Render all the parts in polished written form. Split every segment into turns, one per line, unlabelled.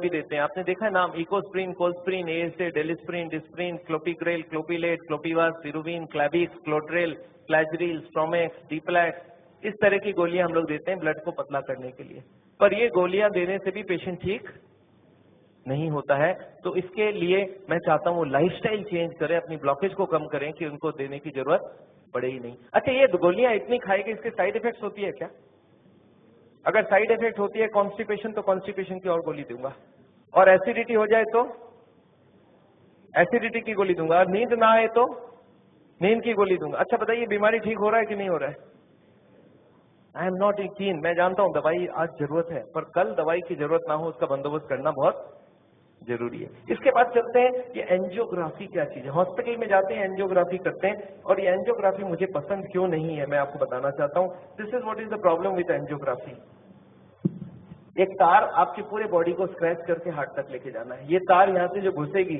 भी देते हैं, आपने देखा है नाम, इकोस्प्रिन, कोल्स्प्रिन, एएसए, डेलिस्प्रिन, डिस्प्रिन, क्लोपिग्रेल, क्लोपिलेट, क्लोपिवास, सिरुविन, क्लैबिक्स, क्लोट्रेल, फ्लैजरिल, स्ट्रोमेक्स, डीप्लैक्स, इस तरह की गोलियां हम लोग देते हैं ब्लड को पतला करने के लिए। पर ये गोलियां देने से भी पेशेंट ठीक नहीं होता है। तो इसके लिए मैं चाहता हूं वो लाइफस्टाइल चेंज करें, अपनी ब्लॉकेज को कम करें कि उनको देने की जरूरत पड़े ही नहीं। अच्छा, ये गोलियां इतनी खाएगी, इसके साइड इफेक्ट्स होती है क्या? अगर साइड इफेक्ट होती है कॉन्स्टिपेशन, तो कॉन्स्टिपेशन की और गोली दूंगा, और एसिडिटी हो जाए तो एसिडिटी की गोली दूंगा, और नींद ना आए तो नींद की गोली दूंगा। अच्छा बताइए, बीमारी ठीक हो रहा है कि नहीं हो रहा है? आई एम नॉट कीन, मैं जानता हूं दवाई आज जरूरत है, पर कल दवाई की जरूरत ना हो उसका बंदोबस्त करना बहुत जरूरी है। इसके बाद चलते हैं कि एंजियोग्राफी क्या चीज है। हॉस्पिटल में जाते हैं, एंजियोग्राफी करते हैं, और ये एंजियोग्राफी मुझे पसंद क्यों नहीं है मैं आपको बताना चाहता हूं। This is what is the problem with angiography. एक तार आपकी पूरे बॉडी को स्क्रैच करके हार्ट तक लेके जाना है। ये तार यहाँ से जो घुसेगी,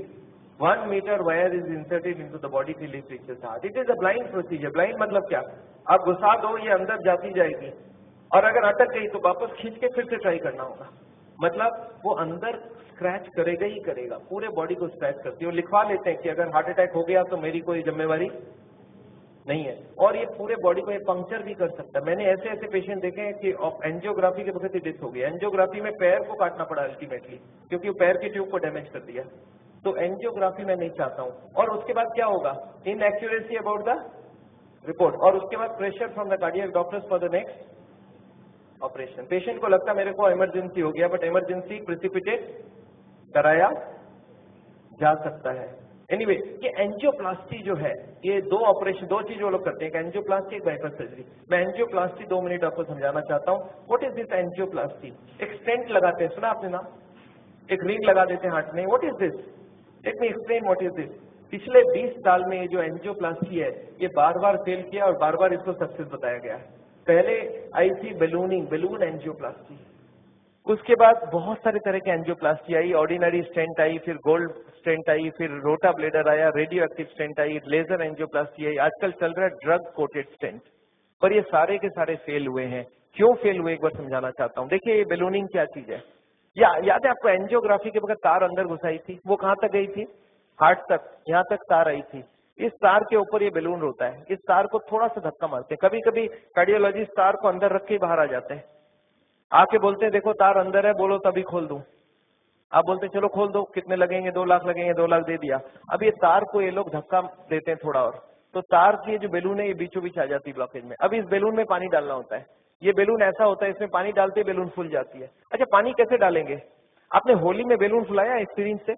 1 metre wire is inserted into the body till it reaches heart. It is a blind procedure. Blind मतलब क्या? आप घुसा दो, ये अंदर जाती जाएगी, और अगर अटक गई तो वापस खींच के फिर से ट्राई करना होगा। मतलब वो अंदर स्क्रैच करेगा ही करेगा, पूरे बॉडी को स्क्रैच करती है। वो लिखवा लेते हैं कि अगर हार्ट अटैक हो गया तो मेरी कोई जिम्मेवारी नहीं है, और ये पूरे बॉडी को ये पंक्चर भी कर सकता है। मैंने ऐसे ऐसे पेशेंट देखे हैं कि एंजियोग्राफी के वक्त ही डेथ हो गई। एंजियोग्राफी में पैर को काटना पड़ा अल्टीमेटली, क्योंकि वो पैर की ट्यूब को डैमेज कर दिया। तो एंजियोग्राफी मैं नहीं चाहता हूं। और उसके बाद क्या होगा? इनएक्यूरेसी अबाउट द रिपोर्ट, और उसके बाद pressure from the cardiac doctors for the next operation. Patient को लगता है मेरे को इमरजेंसी हो गया, बट इमरजेंसी प्रिसिपिटेट कराया जा सकता है। एनीवे, ये एंजियोप्लास्टी जो है, ये दो ऑपरेशन, दो चीज वो लोग करते हैं, एक एंजियोप्लास्टी, एक बाइपास सर्जरी। मैं एंजियोप्लास्टी 2 मिनट आपको समझाना चाहता हूँ। What is this angioplasty? एक स्टेंट लगाते हैं, सुना आपने नाम? एक रिंग लगा देते हैं हार्ट में। What is this? Let me explain what is this. पिछले 20 साल में ये जो एंजियोप्लास्टी है, ये बार बार फेल किया और बार बार इसको सक्सेस बताया गया। पहले आई थी बैलूनिंग, बैलून एंजियोप्लास्टी। उसके बाद बहुत सारे तरह के एंजियोप्लास्टी आई, ऑर्डिनरी स्टेंट आई, फिर गोल्ड स्टेंट आई, फिर रोटा ब्लेडर आया, रेडियो एक्टिव स्टेंट आई, लेजर एंजियोप्लास्टी आई, आजकल चल रहा है ड्रग कोटेड स्टेंट। पर ये सारे के सारे फेल हुए हैं। क्यों फेल हुए, एक बार समझाना चाहता हूँ। देखिए, ये बैलूनिंग क्या चीज है? याद है आपको एंजियोग्राफी के वक्त तार अंदर घुसाई थी, वो कहां तक गई थी? हार्ट तक, यहां तक तार आई थी। इस तार के ऊपर ये बैलून होता है। इस तार को थोड़ा सा धक्का मारते हैं। कभी कभी कार्डियोलॉजिस्ट तार को अंदर रख के बाहर आ जाते हैं, आके बोलते हैं देखो तार अंदर है, बोलो तभी खोल दूं। आप बोलते हैं चलो खोल दो, कितने लगेंगे? 2 लाख लगेंगे, 2 लाख दे दिया। अब ये तार को ये लोग धक्का देते हैं थोड़ा और, तो तार की जो बैलून है ये बीचों बीच आ जाती है ब्लॉकेज में। अब इस बैलून में पानी डालना होता है। ये बैलून ऐसा होता है, इसमें पानी डालते ही बैलून फूल जाती है। अच्छा, पानी कैसे डालेंगे? आपने होली में बैलून फुलाया इस सिरिंज से?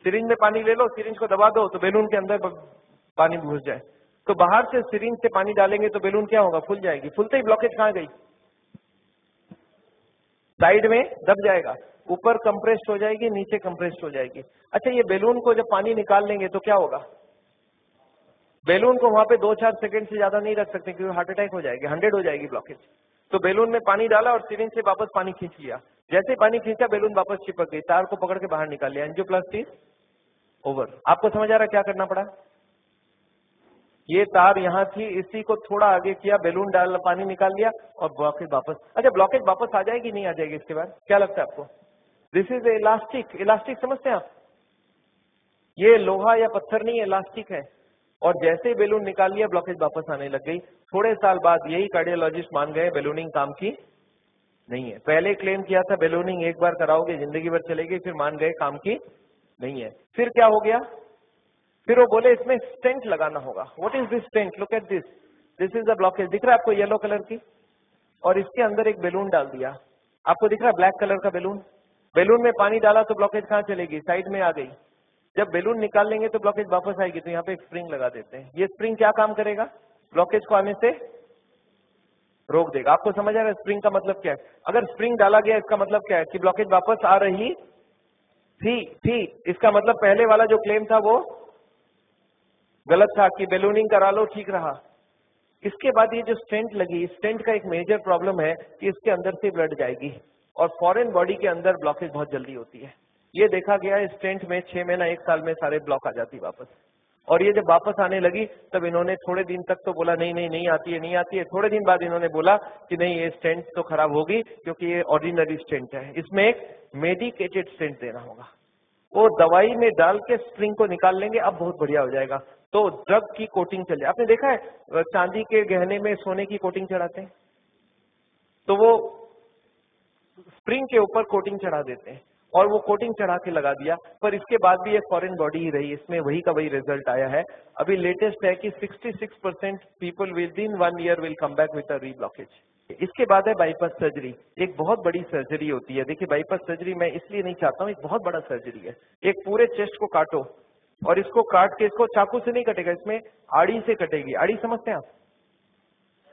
सिरिंज में पानी ले लो, सिरिंज को दबा दो तो बैलून के अंदर पानी घुस जाए। तो बाहर से सिरिंज से पानी डालेंगे तो बैलून क्या होगा? फूल जाएगी। फूलते ही ब्लॉकेज कहाँ गई? साइड में दब जाएगा, ऊपर कंप्रेस्ड हो जाएगी, नीचे कंप्रेस्ड हो जाएगी। अच्छा, ये बैलून को जब पानी निकाल लेंगे तो क्या होगा? बैलून को वहां पे 2-4 सेकंड से ज्यादा नहीं रख सकते, क्योंकि हार्ट अटैक हो जाएगी, 100 हो जाएगी ब्लॉकेज। तो बैलून में पानी डाला और सिरिंज से वापस पानी खींच लिया। जैसे ही पानी खींचा, बैलून वापस चिपक गई, तार को पकड़ के बाहर निकाल लिया। Angioplasty over. आपको समझ आ रहा है क्या करना पड़ा? ये तार यहाँ थी, इसी को थोड़ा आगे किया, बैलून डाल, पानी निकाल लिया और ब्लॉकेज वापस। अच्छा, ब्लॉकेज वापस आ जाएगी नहीं आ जाएगी इसके बाद? क्या लगता है आपको? This is elastic. इलास्टिक समझते हैं आप? ये लोहा या पत्थर नहीं, इलास्टिक है। और जैसे ही बैलून निकाल लिया, ब्लॉकेज वापस आने लग गई। थोड़े साल बाद यही कार्डियोलॉजिस्ट मान गए बैलूनिंग काम की नहीं है। पहले क्लेम किया था बैलूनिंग एक बार कराओगे जिंदगी भर चलेगी, फिर मान गए काम की नहीं है। फिर क्या हो गया? फिर वो बोले इसमें स्टेंट लगाना होगा। What is this stent? Look at this, this is the blockage. दिख रहा है आपको येलो कलर की? और इसके अंदर एक बैलून डाल दिया। आपको दिख रहा है ब्लैक कलर का बैलून? बैलून में पानी डाला तो ब्लॉकेज कहाँ चलेगी? साइड में आ गई। जब बैलून निकाल लेंगे तो ब्लॉकेज वापस आएगी। तो यहाँ पे एक स्प्रिंग लगा देते हैं। ये स्प्रिंग क्या काम करेगा? ब्लॉकेज को आने से रोक देगा। आपको समझ आ रहा है स्प्रिंग का मतलब क्या है? अगर स्प्रिंग डाला गया, इसका मतलब क्या है? कि ब्लॉकेज वापस आ रही थी। इसका मतलब पहले वाला जो क्लेम था वो गलत था, कि बैलूनिंग करा लो ठीक रहा। इसके बाद ये जो स्टेंट लगी, स्टेंट का एक मेजर प्रॉब्लम है कि इसके अंदर से ब्लड जाएगी, और फॉरेन बॉडी के अंदर ब्लॉकेज बहुत जल्दी होती है। ये देखा गया है स्टेंट में 6 महीना 1 साल में सारे ब्लॉक आ जाती वापस। और ये जब वापस आने लगी तब इन्होंने थोड़े दिन तक तो बोला नहीं नहीं नहीं आती है नहीं आती है। थोड़े दिन बाद इन्होंने बोला कि नहीं ये स्टेंट तो खराब होगी क्योंकि ये ऑर्डिनरी स्टेंट है, इसमें एक मेडिकेटेड स्टेंट देना होगा। वो दवाई में डाल के स्प्रिंग को निकाल लेंगे, अब बहुत बढ़िया हो जाएगा। तो ड्रग की कोटिंग चल जाए। आपने देखा है चांदी के गहने में सोने की कोटिंग चढ़ाते हैं, तो वो स्प्रिंग के ऊपर कोटिंग चढ़ा देते हैं और वो कोटिंग चढ़ा के लगा दिया, पर इसके बाद भी ये फॉरेन बॉडी ही रही, इसमें वही का वही रिजल्ट आया है। अभी लेटेस्ट है कि 66% people with in 1 year will come back with a reblockage. इसके बाद है बाईपास सर्जरी, एक बहुत बड़ी सर्जरी होती है। देखिए बाईपास सर्जरी मैं इसलिए नहीं चाहता हूँ, एक बहुत बड़ा सर्जरी है। एक पूरे चेस्ट को काटो और इसको काट के, इसको चाकू से नहीं कटेगा, इसमें आड़ी से कटेगी। आड़ी समझते हैं आप?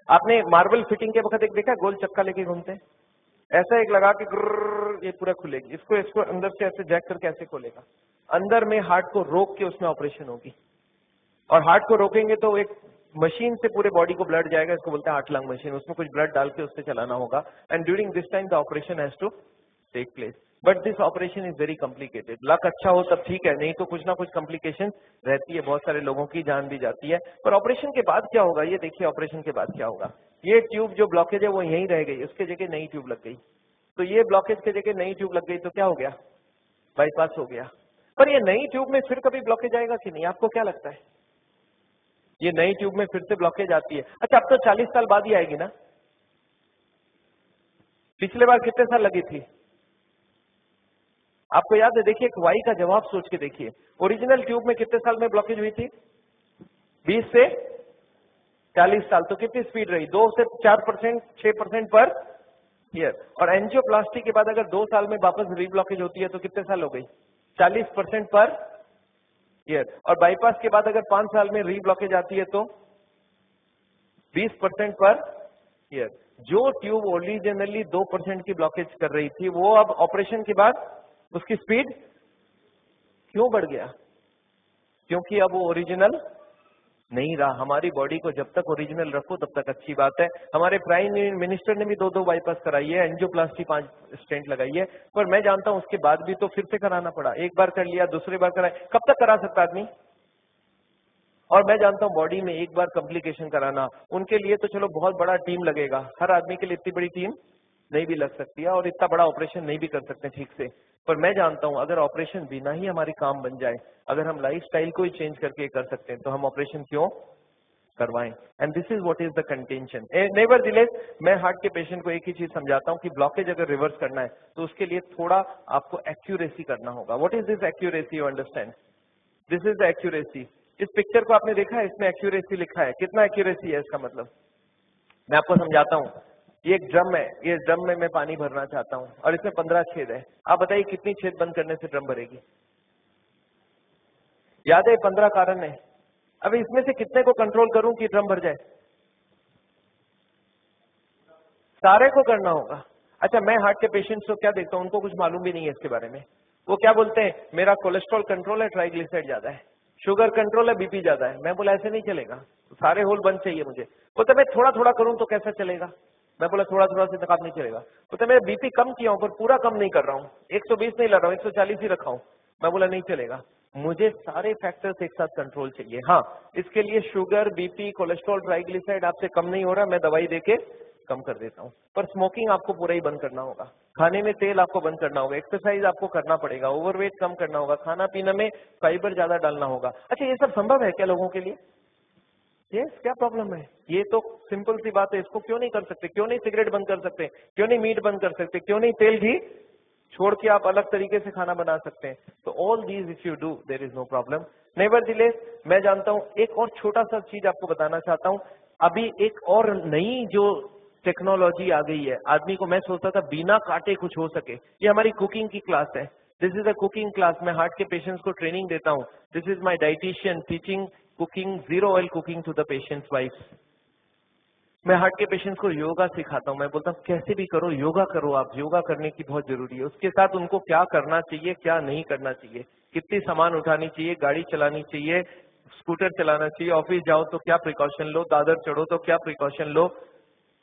आपने मार्बल फिटिंग के वक्त एक देखा गोल चक्का लेके घूमते हैं, ऐसा एक लगा के ये पूरा खुलेगी। इसको अंदर से ऐसे जैक करके ऐसे खोलेगा, अंदर में हार्ट को रोक के उसमें ऑपरेशन होगी। और हार्ट को रोकेंगे तो एक मशीन से पूरे बॉडी को ब्लड जाएगा, इसको बोलते हैं हार्ट लंग मशीन। उसमें कुछ ब्लड डाल के उससे चलाना होगा and during this time the operation has to take place. But this operation is very complicated. Luck अच्छा हो तब ठीक है, नहीं तो कुछ ना कुछ कॉम्प्लिकेशन रहती है, बहुत सारे लोगों की जान भी जाती है। पर ऑपरेशन के बाद क्या होगा ये देखिए, ऑपरेशन के बाद क्या होगा। ये ट्यूब जो ब्लॉकेज है वो यहीं रह गई, उसके जगह नई ट्यूब लग गई। तो ये ब्लॉकेज के जगह नई ट्यूब लग गई तो क्या हो गया, बाईपास हो गया। पर ये नई ट्यूब में फिर कभी ब्लॉकेज आएगा कि नहीं, आपको क्या लगता है? ये नई ट्यूब में फिर से ब्लॉकेज आती है। अच्छा अब तो 40 साल बाद ही आएगी ना, पिछले बार कितने साल लगी थी आपको याद है? देखिए एक वाई का जवाब सोच के देखिए, ओरिजिनल ट्यूब में कितने साल में ब्लॉकेज हुई थी? 20 से 40 साल। तो कितनी स्पीड रही? 2 से 4%, 6% पर ईयर। और एंजियोप्लास्टी के बाद अगर 2 साल में वापस रीब्लॉकेज होती है तो कितने साल हो गई? 40% पर ईयर। और बाईपास के बाद अगर 5 साल में रीब्लॉकेज आती है तो 20% पर ईयर। जो ट्यूब ओरिजिनली 2% की ब्लॉकेज कर रही थी वो अब ऑपरेशन के बाद उसकी स्पीड क्यों बढ़ गया? क्योंकि अब वो ओरिजिनल नहीं रहा। हमारी बॉडी को जब तक ओरिजिनल रखो तब तक अच्छी बात है। हमारे प्राइम मिनिस्टर ने भी 2 बाईपास कराई है, एंजियोप्लास्टी 5 स्टेंट लगाई है। पर मैं जानता हूं उसके बाद भी तो फिर से कराना पड़ा। एक बार कर लिया, दूसरी बार कराया, कब तक करा सकता आदमी? और मैं जानता हूं बॉडी में एक बार कॉम्प्लिकेशन कराना, उनके लिए तो चलो बहुत बड़ा टीम लगेगा। हर आदमी के लिए इतनी बड़ी टीम नहीं भी लग सकती है और इतना बड़ा ऑपरेशन नहीं भी कर सकते ठीक से। पर मैं जानता हूं अगर ऑपरेशन बिना ही हमारी काम बन जाए, अगर हम लाइफस्टाइल को ही चेंज करके कर सकते हैं तो हम ऑपरेशन क्यों करवाएं? And this is what is the contention. Nevertheless मैं हार्ट के पेशेंट को एक ही चीज समझाता हूं कि ब्लॉकेज अगर रिवर्स करना है तो उसके लिए थोड़ा आपको एक्यूरेसी करना होगा। What is this accuracy? You understand? This is the accuracy. इस पिक्चर को आपने देखा है, इसमें एक्यूरेसी लिखा है। कितना एक्यूरेसी है इसका मतलब? मैं आपको समझाता हूं। ये एक ड्रम है, ये ड्रम में मैं पानी भरना चाहता हूं और इसमें 15 छेद है। आप बताइए कितनी छेद बंद करने से ड्रम भरेगी? याद है 15 कारण है। अब इसमें से कितने को कंट्रोल करूं कि ड्रम भर जाए? सारे को करना होगा। अच्छा मैं हार्ट के पेशेंट्स को क्या देखता हूं, उनको कुछ मालूम भी नहीं है इसके बारे में। वो क्या बोलते हैं, मेरा कोलेस्ट्रॉल कंट्रोल है, ट्राइग्लिसराइड ज्यादा है, शुगर कंट्रोल है, बीपी ज्यादा है। मैं बोला ऐसे नहीं चलेगा, सारे होल बंद चाहिए मुझे। बोलते मैं थोड़ा थोड़ा करूं तो कैसा चलेगा? मैं बोला थोड़ा थोड़ा से काम नहीं चलेगा। बोलते मैं बीपी कम किया हूं पर पूरा कम नहीं कर रहा हूं, 120 नहीं ला रहा हूं, 140 ही रखा हूं। मैं बोला नहीं चलेगा, मुझे सारे फैक्टर्स एक साथ कंट्रोल चाहिए। हाँ इसके लिए शुगर, बीपी, कोलेस्ट्रॉल, ट्राइग्लिसराइड आपसे कम नहीं हो रहा, मैं दवाई देके कम कर देता हूं। पर स्मोकिंग आपको पूरा ही बंद करना होगा, खाने में तेल आपको बंद करना होगा, एक्सरसाइज आपको करना पड़ेगा, ओवरवेट कम करना होगा, खाना पीने में फाइबर ज्यादा डालना होगा। अच्छा ये सब संभव है क्या लोगों के लिए? यस, क्या प्रॉब्लम है? ये तो सिंपल सी बात है, इसको क्यों नहीं कर सकते? क्यों नहीं सिगरेट बंद कर सकते? क्यों नहीं मीट बंद कर सकते? क्यों नहीं तेल घी छोड़ के आप अलग तरीके से खाना बना सकते हैं? तो all these if you do there is no problem. Nevertheless मैं जानता हूं, एक और छोटा सा चीज आपको बताना चाहता हूं। अभी एक और नई जो टेक्नोलॉजी आ गई है, आदमी को मैं सोचता था बिना काटे कुछ हो सके। ये हमारी कुकिंग की क्लास है, this is a cooking class. मैं हार्ट के पेशेंट्स को ट्रेनिंग देता हूं। This is my dietitian teaching cooking, zero oil cooking to the patients wife. मैं हार्ट के पेशेंट्स को योगा सिखाता हूं। मैं बोलता हूं कैसे भी करो योगा करो, आप योगा करने की बहुत जरूरी है। उसके साथ उनको क्या करना चाहिए, क्या नहीं करना चाहिए, कितनी सामान उठानी चाहिए, गाड़ी चलानी चाहिए, स्कूटर चलाना चाहिए, ऑफिस जाओ तो क्या प्रिकॉशन लो, दादर चढ़ो तो क्या प्रिकॉशन लो,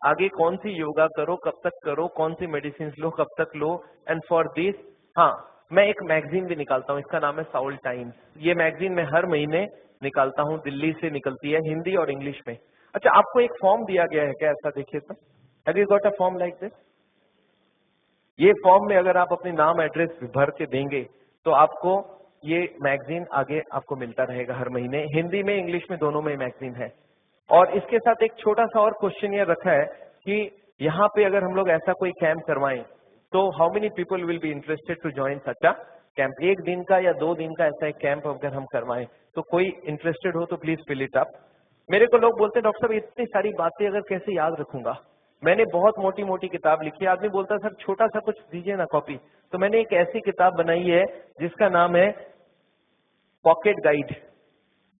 आगे कौन सी योगा करो, कब तक करो, कौन सी मेडिसिन लो, कब तक लो। एंड फॉर दिस हाँ मैं एक मैगजीन भी निकालता हूँ, इसका नाम है साउल टाइम्स। ये मैगजीन मैं हर महीने निकालता हूँ, दिल्ली से निकलती है, हिंदी और इंग्लिश में। अच्छा, आपको एक फॉर्म दिया गया है क्या? ऐसा देखिए तो, have you got a form like this? ये फॉर्म में अगर आप अपने नाम एड्रेस भर के देंगे तो आपको ये मैगजीन आगे आपको मिलता रहेगा हर महीने। हिंदी में इंग्लिश में दोनों में मैगजीन है। और इसके साथ एक छोटा सा और क्वेश्चन ये रखा है कि यहाँ पे अगर हम लोग ऐसा कोई कैंप करवाएं तो how many people will be interested to join such a camp? 1 दिन का या 2 दिन का ऐसा एक कैंप अगर हम करवाएं तो कोई इंटरेस्टेड हो तो प्लीज फिल इट अप। मेरे को लोग बोलते हैं डॉक्टर साहब इतनी सारी बातें अगर कैसे याद रखूंगा, मैंने बहुत मोटी मोटी किताब लिखी है। आदमी बोलता है सर छोटा सा कुछ दीजिए ना कॉपी, तो मैंने एक ऐसी किताब बनाई है जिसका नाम है पॉकेट गाइड।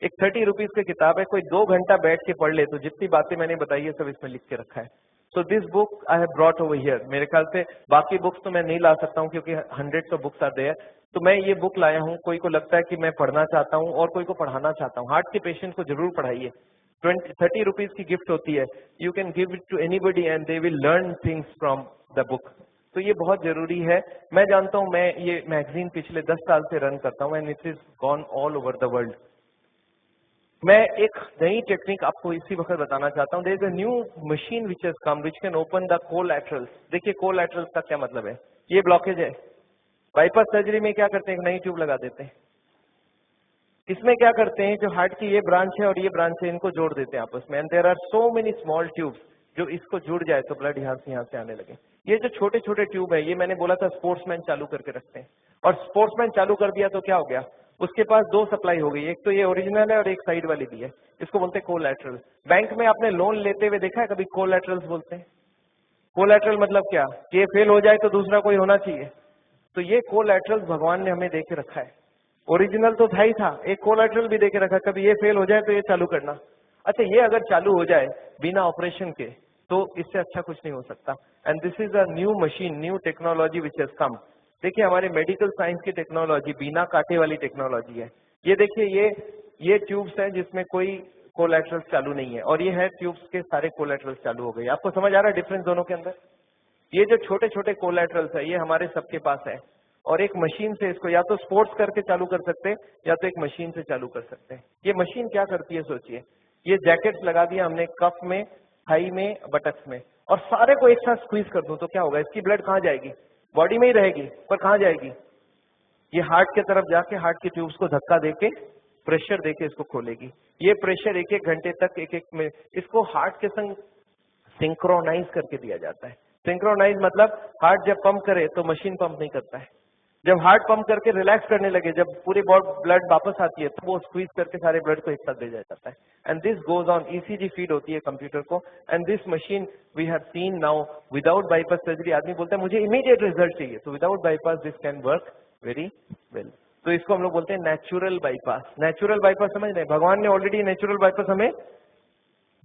एक 30 रुपीज की किताब है, कोई 2 घंटा बैठ के पढ़ ले तो जितनी बातें मैंने बताई है सब इसमें लिख के रखा है। So this book I have brought over here. मेरे ख्याल से बाकी बुक्स तो मैं नहीं ला सकता हूँ क्योंकि 100 ऑफ बुक्स आर देयर, तो मैं ये बुक लाया हूँ। कोई को लगता है कि मैं पढ़ना चाहता हूँ और कोई को पढ़ाना चाहता हूँ, हार्ट के पेशेंट को जरूर पढ़ाइए। 30 रुपीज की गिफ्ट होती है, you can give it to anybody and they will learn things from the book. तो ये बहुत जरूरी है। मैं जानता हूँ, मैं ये मैगजीन पिछले 10 साल से रन करता हूँ and it is gone all over the world. मैं एक नई टेक्निक आपको इसी वक्त बताना चाहता हूँ। There is a new machine which has come which can open the collaterals. देखिए कोलैटरल्स का क्या मतलब है, ये ब्लॉकेज है। बाईपास सर्जरी में क्या करते हैं, एक नई ट्यूब लगा देते हैं। इसमें क्या करते हैं, जो हार्ट की ये ब्रांच है और ये ब्रांच है, इनको जोड़ देते हैं आपस में। And there are so many small tubes, जो इसको जुड़ जाए तो ब्लड यहाँ से आने लगे। ये जो छोटे छोटे ट्यूब है, ये मैंने बोला था स्पोर्ट्समैन चालू करके रखते हैं, और स्पोर्ट्समैन चालू कर दिया तो क्या हो गया, उसके पास 2 सप्लाई हो गई। एक तो ये ओरिजिनल है और एक साइड वाली भी है, इसको बोलते हैं कोलैटरल। बैंक में आपने लोन लेते हुए देखा है कभी? कोलैटरल्स बोलते हैं। कोलैटरल मतलब क्या, कि ये फेल हो जाए तो दूसरा कोई होना चाहिए। तो ये कोलैटरल्स भगवान ने हमें दे के रखा है। ओरिजिनल तो था ही था, एक कोलैटरल भी देके रखा, कभी ये फेल हो जाए तो ये चालू करना। अच्छा, ये अगर चालू हो जाए बिना ऑपरेशन के तो इससे अच्छा कुछ नहीं हो सकता। And this is a new machine, new technology which has कम। देखिए हमारे मेडिकल साइंस की टेक्नोलॉजी बिना कांटे वाली टेक्नोलॉजी है। ये देखिए, ये ट्यूब्स हैं जिसमें कोई कोलैटरल्स चालू नहीं है, और ये है ट्यूब्स के सारे कोलैटरल्स चालू हो गए। आपको समझ आ रहा है डिफरेंस दोनों के अंदर? ये जो छोटे छोटे कोलैटरल्स है, ये हमारे सबके पास है, और एक मशीन से इसको या तो स्पोर्ट्स करके चालू कर सकते हैं या तो एक मशीन से चालू कर सकते हैं। ये मशीन क्या करती है सोचिए, ये जैकेट्स लगा दिया हमने कफ में, थाई में, बटक्स में, और सारे को एक साथ स्क्वीज कर दूं तो क्या होगा, इसकी ब्लड कहाँ जाएगी? बॉडी में ही रहेगी, पर कहाँ जाएगी? ये हार्ट की तरफ जाके हार्ट की ट्यूब्स को धक्का देके, प्रेशर देके इसको खोलेगी। ये प्रेशर 1-1 घंटे तक, एक में इसको हार्ट के संग सिंक्रोनाइज करके दिया जाता है। सिंक्रोनाइज मतलब हार्ट जब पंप करे तो मशीन पंप नहीं करता है, जब हार्ट पंप करके रिलैक्स करने लगे, जब पूरी ब्लड वापस आती है तो वो स्क्वीज करके सारे ब्लड को एक साथ भेजा जाता है। And this goes on, ECG feed होती है कंप्यूटर को। And this machine we have seen now without bypass surgery. आदमी बोलता है मुझे इमीडिएट रिजल्ट चाहिए, तो without bypass this can work very well. तो इसको हम लोग बोलते हैं नेचुरल बाईपास। नेचुरल बाईपास समझ रहे हैं, भगवान ने ऑलरेडी नेचुरल बाईपास हमें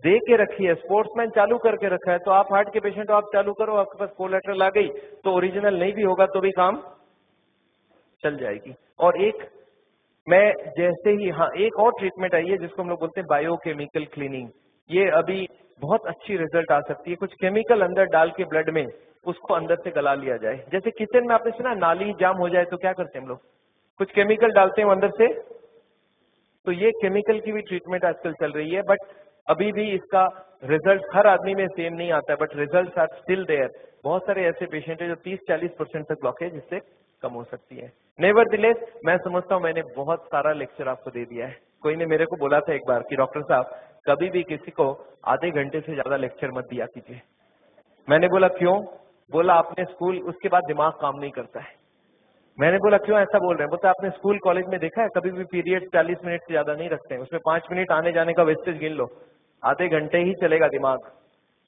दे के रखी है, स्पोर्ट्समैन चालू करके रखा है। तो आप हार्ट के पेशेंट हो, आप चालू करो, आपके पास कोलैटरल आ गई तो ओरिजिनल नहीं भी होगा तो भी काम चल जाएगी। और एक मैं जैसे ही, हाँ, एक और ट्रीटमेंट आई है जिसको हम लोग बोलते हैं बायोकेमिकल क्लीनिंग। ये अभी बहुत अच्छी रिजल्ट आ सकती है। कुछ केमिकल अंदर डाल के ब्लड में उसको अंदर से गला लिया जाए। जैसे किचन में आपने सुना नाली जाम हो जाए तो क्या करते हैं हम लोग, कुछ केमिकल डालते हैं अंदर से। तो ये केमिकल की भी ट्रीटमेंट आजकल चल रही है, बट अभी भी इसका रिजल्ट हर आदमी में सेम नहीं आता है, but result are still there. बहुत सारे ऐसे पेशेंट है जो 30-40% तक ब्लॉकेज इससे कम हो सकती है। नेवरदिलेस मैं समझता हूँ मैंने बहुत सारा लेक्चर आपको दे दिया है। कोई ने मेरे को बोला था एक बार कि डॉक्टर साहब कभी भी किसी को आधे घंटे से ज्यादा लेक्चर मत दिया कीजिए। मैंने बोला क्यों? बोला आपने स्कूल, उसके बाद दिमाग काम नहीं करता है। मैंने बोला क्यों ऐसा बोल रहे हैं? बोलते आपने स्कूल कॉलेज में देखा है कभी भी पीरियड 40 मिनट से ज्यादा नहीं रखते हैं, उसमें 5 मिनट आने जाने का वेस्टेज गिन लो, आधे घंटे ही चलेगा दिमाग।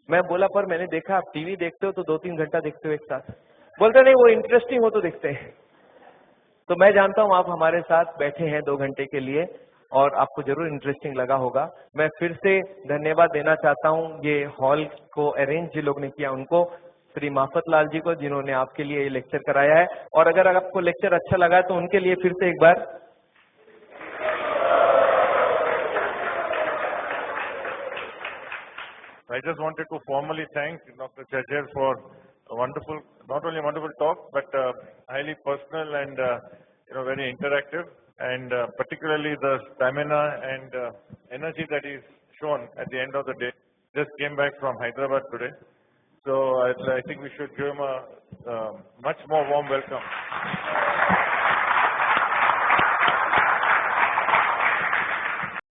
मैं बोला पर मैंने देखा आप टीवी देखते हो तो 2-3 घंटा देखते हो एक साथ। बोलते नहीं, वो इंटरेस्टिंग हो तो देखते हैं। तो मैं जानता हूं आप हमारे साथ बैठे हैं 2 घंटे के लिए और आपको जरूर इंटरेस्टिंग लगा होगा। मैं फिर से धन्यवाद देना चाहता हूं ये हॉल को अरेंज जिन लोग ने किया उनको, श्री माफत लाल जी को जिन्होंने आपके लिए ये लेक्चर कराया है। और अगर आपको लेक्चर अच्छा लगा तो उनके लिए फिर से एक बार
I just wanted to formally thank Dr. Chajjar for a wonderful, not only wonderful talk, but highly personal and very interactive. and particularly the stamina and energy that is shown at the end of the day. Just came back from Hyderabad today. So I think we should give him a much more warm welcome.